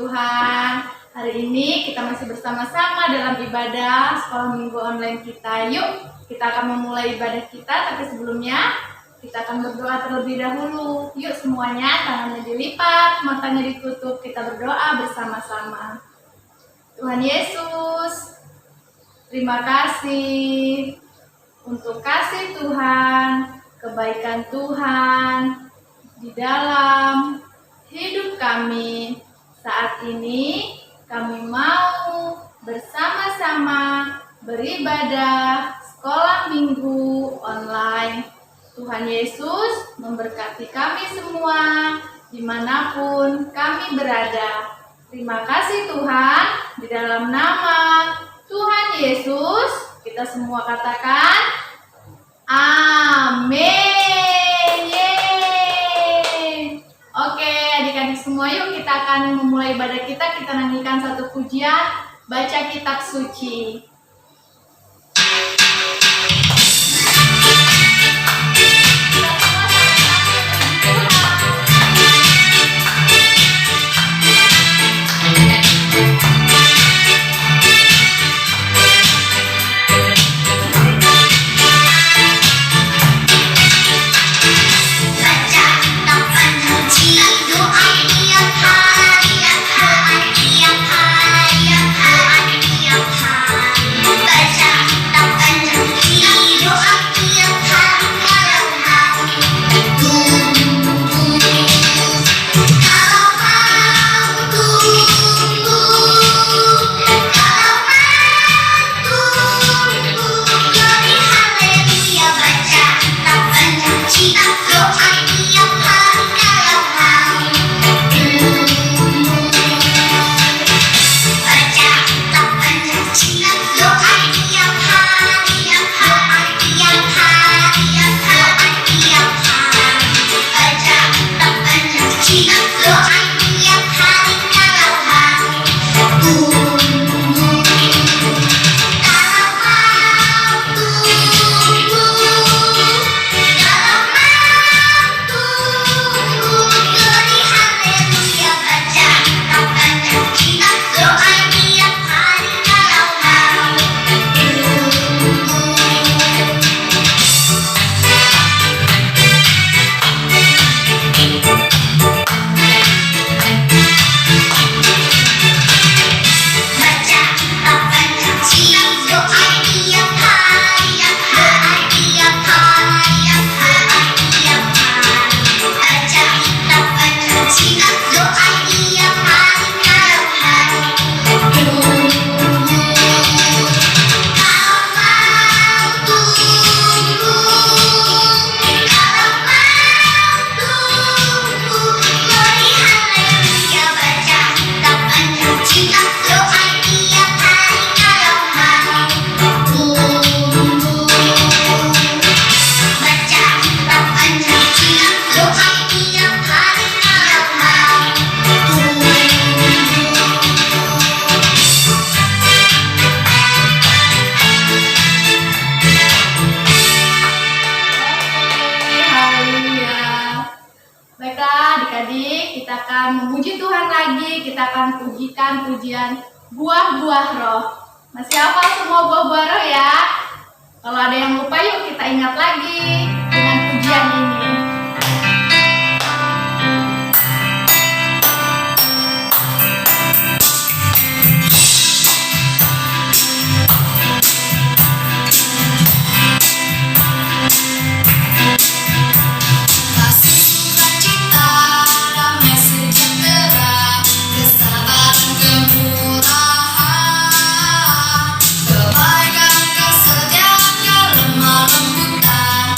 Tuhan, hari ini kita masih bersama-sama dalam ibadah sekolah minggu online kita. Yuk, kita akan memulai ibadah kita, tapi sebelumnya kita akan berdoa terlebih dahulu. Yuk semuanya, tangannya dilipat, matanya ditutup, kita berdoa bersama-sama. Tuhan Yesus, terima kasih untuk kasih Tuhan, kebaikan Tuhan di dalam hidup kami. Saat ini kami mau bersama-sama beribadah sekolah minggu online. Tuhan Yesus memberkati kami semua dimanapun kami berada. Terima kasih Tuhan, di dalam nama Tuhan Yesus kita semua katakan amin. Oke, adik-adik semua, yuk kita akan memulai ibadah kita. Kita nyanyikan satu pujian, baca kitab suci. Pujikan pujian buah-buah roh. Masih hafal semua buah-buah roh ya? Kalau ada yang lupa, yuk kita ingat lagi dengan pujian ini. Kebaikan, kesetiaan, kelemah lembutan.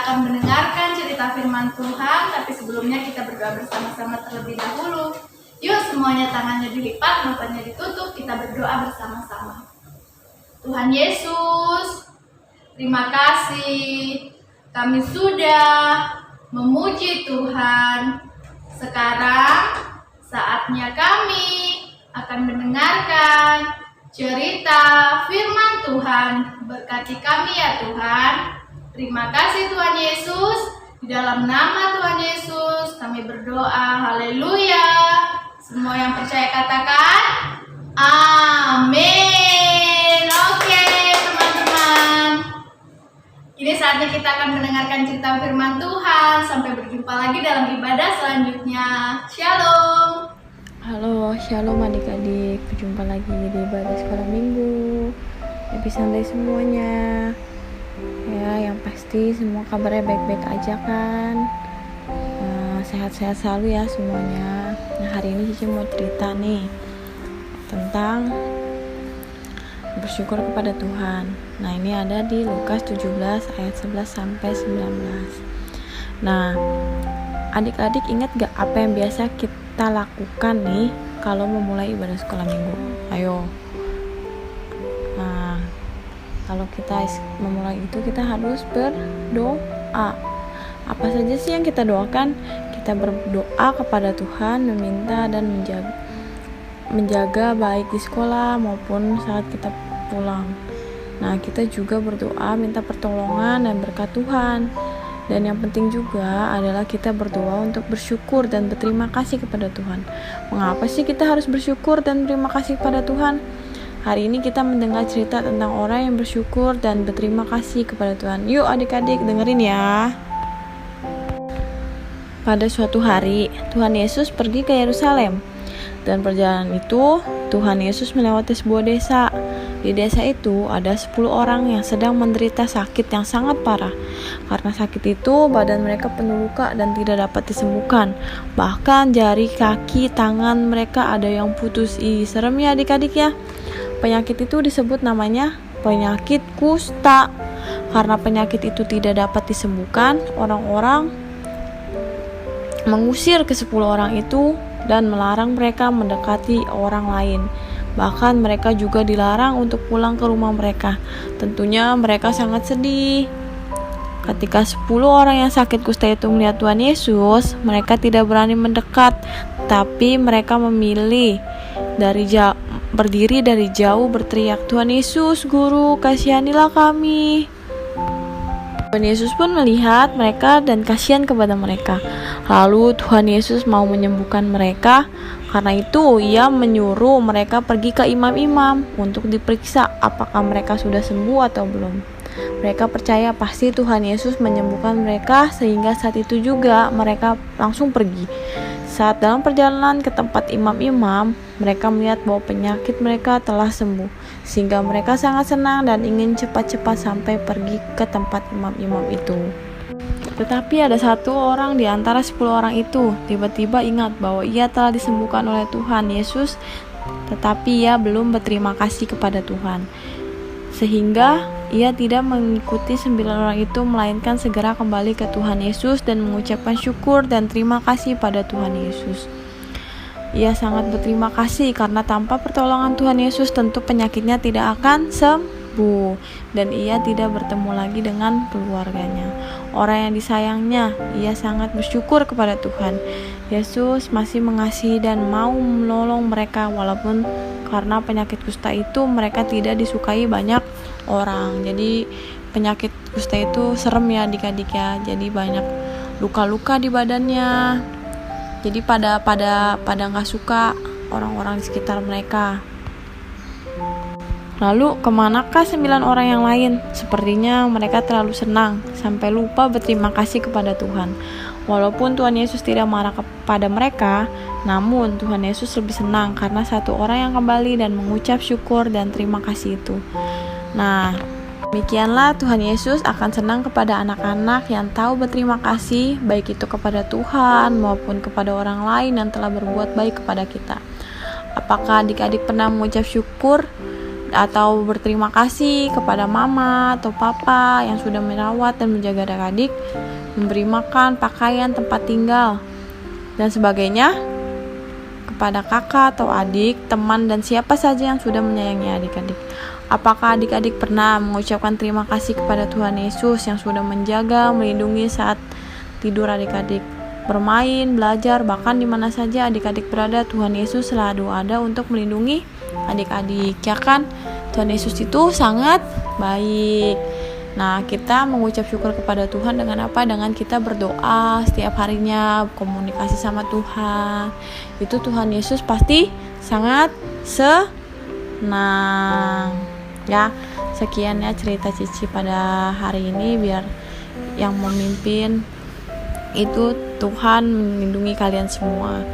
akan mendengarkan cerita firman Tuhan, tapi sebelumnya kita berdoa bersama-sama terlebih dahulu. Yuk semuanya tangannya dilipat, matanya ditutup, kita berdoa bersama-sama. Tuhan Yesus, terima kasih kami sudah memuji Tuhan. Sekarang saatnya kami akan mendengarkan cerita firman Tuhan. Berkati kami ya Tuhan. Terima kasih Tuhan Yesus. Di dalam nama Tuhan Yesus kami berdoa. Haleluya. Semua yang percaya katakan amin. Oke teman-teman, kini saatnya kita akan mendengarkan cerita firman Tuhan. Sampai berjumpa lagi dalam ibadah selanjutnya. Shalom. Halo, shalom adik-adik. Berjumpa lagi di ibadah sekolah minggu. Happy Sunday semuanya. Ya, yang pasti semua kabarnya baik-baik aja kan. Sehat-sehat selalu ya semuanya. Nah, hari ini Cici mau cerita nih tentang bersyukur kepada Tuhan. Nah, ini ada di Lukas 17 ayat 11 sampai 19. Nah, adik-adik ingat gak apa yang biasa kita lakukan nih kalau memulai ibadah sekolah minggu? Ayo. Nah, kalau kita memulai itu kita harus berdoa. Apa saja sih yang kita doakan? Kita berdoa kepada Tuhan, meminta dan menjaga baik di sekolah maupun saat kita pulang. Nah, kita juga berdoa minta pertolongan dan berkat Tuhan. Dan yang penting juga adalah kita berdoa untuk bersyukur dan berterima kasih kepada Tuhan. Mengapa sih kita harus bersyukur dan berterima kasih kepada Tuhan? Hari ini kita mendengar cerita tentang orang yang bersyukur dan berterima kasih kepada Tuhan. Yuk adik-adik dengerin ya. Pada suatu hari, Tuhan Yesus pergi ke Yerusalem. Dan perjalanan itu, Tuhan Yesus melewati sebuah desa. Di desa itu ada 10 orang yang sedang menderita sakit yang sangat parah. Karena sakit itu, badan mereka penuh luka dan tidak dapat disembuhkan. Bahkan jari, kaki, tangan mereka ada yang putus. Serem ya adik-adik ya. Penyakit itu disebut namanya penyakit kusta. Karena penyakit itu tidak dapat disembuhkan, orang-orang mengusir ke 10 orang itu dan melarang mereka mendekati orang lain. Bahkan mereka juga dilarang untuk pulang ke rumah mereka. Tentunya mereka sangat sedih. Ketika 10 orang yang sakit kusta itu melihat Tuhan Yesus, mereka tidak berani mendekat, tapi mereka memilih berdiri dari jauh berteriak, "Tuhan Yesus, Guru, kasihanilah kami." Tuhan Yesus pun melihat mereka dan kasihan kepada mereka. Lalu Tuhan Yesus mau menyembuhkan mereka. Karena itu ia menyuruh mereka pergi ke imam-imam untuk diperiksa apakah mereka sudah sembuh atau belum. Mereka percaya pasti Tuhan Yesus menyembuhkan mereka, sehingga saat itu juga mereka langsung pergi. Saat dalam perjalanan ke tempat imam-imam, mereka melihat bahwa penyakit mereka telah sembuh, sehingga mereka sangat senang dan ingin cepat-cepat sampai pergi ke tempat imam-imam itu. Tetapi ada satu orang di antara 10 orang itu tiba-tiba ingat bahwa ia telah disembuhkan oleh Tuhan Yesus, tetapi ia belum berterima kasih kepada Tuhan. Sehingga ia tidak mengikuti 9 orang itu, melainkan segera kembali ke Tuhan Yesus dan mengucapkan syukur dan terima kasih pada Tuhan Yesus. Ia sangat berterima kasih karena tanpa pertolongan Tuhan Yesus tentu penyakitnya tidak akan sembuh dan ia tidak bertemu lagi dengan keluarganya, orang yang disayangnya. Ia sangat bersyukur kepada Tuhan Yesus masih mengasihi dan mau menolong mereka, walaupun karena penyakit kusta itu mereka tidak disukai banyak orang. Jadi penyakit kusta itu serem ya adik-adik ya. Jadi banyak luka-luka di badannya. Jadi pada nggak suka orang-orang di sekitar mereka. Lalu kemanakah 9 orang yang lain? Sepertinya mereka terlalu senang sampai lupa berterima kasih kepada Tuhan. Walaupun Tuhan Yesus tidak marah kepada mereka, namun Tuhan Yesus lebih senang karena satu orang yang kembali dan mengucap syukur dan terima kasih itu. Nah, demikianlah Tuhan Yesus akan senang kepada anak-anak yang tahu berterima kasih, baik itu kepada Tuhan maupun kepada orang lain yang telah berbuat baik kepada kita. Apakah adik-adik pernah mengucap syukur atau berterima kasih kepada mama atau papa yang sudah merawat dan menjaga adik-adik, memberi makan, pakaian, tempat tinggal, dan sebagainya, kepada kakak atau adik, teman, dan siapa saja yang sudah menyayangi adik-adik. Apakah adik-adik pernah mengucapkan terima kasih kepada Tuhan Yesus yang sudah menjaga, melindungi saat tidur adik-adik, bermain, belajar, bahkan di mana saja adik-adik berada, Tuhan Yesus selalu ada untuk melindungi adik-adik, ya kan? Tuhan Yesus itu sangat baik. Nah, kita mengucap syukur kepada Tuhan dengan apa? Dengan kita berdoa setiap harinya, komunikasi sama Tuhan. Itu Tuhan Yesus pasti sangat senang. Ya, sekian ya cerita Cici pada hari ini, biar yang memimpin itu Tuhan melindungi kalian semua.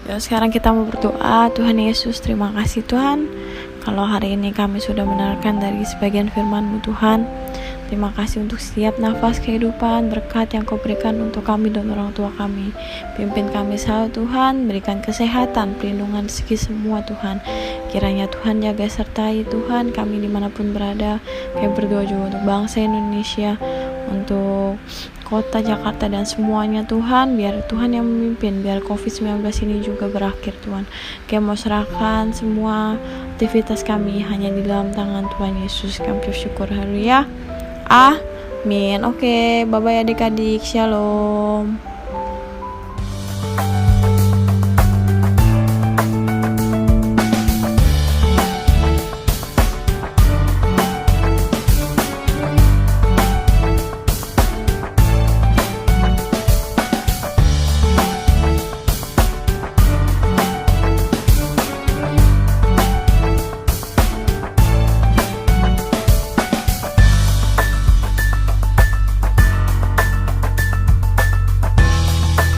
Ya, sekarang kita mau berdoa. Tuhan Yesus, terima kasih Tuhan, kalau hari ini kami sudah mendengarkan dari sebagian firman-Mu Tuhan. Terima kasih untuk setiap nafas kehidupan, berkat yang Kau berikan untuk kami dan orang tua kami. Pimpin kami selalu Tuhan, berikan kesehatan, perlindungan segi semua Tuhan. Kiranya Tuhan jaga sertai Tuhan kami dimanapun berada. Kami berdoa juga untuk bangsa Indonesia, untuk kota Jakarta dan semuanya Tuhan, biar Tuhan yang memimpin, biar COVID-19 ini juga berakhir Tuhan. Kami mau serahkan semua aktivitas kami hanya di dalam tangan Tuhan Yesus. Kami bersyukur, haleluya. Amin. Oke, bye-bye adik-adik. Shalom.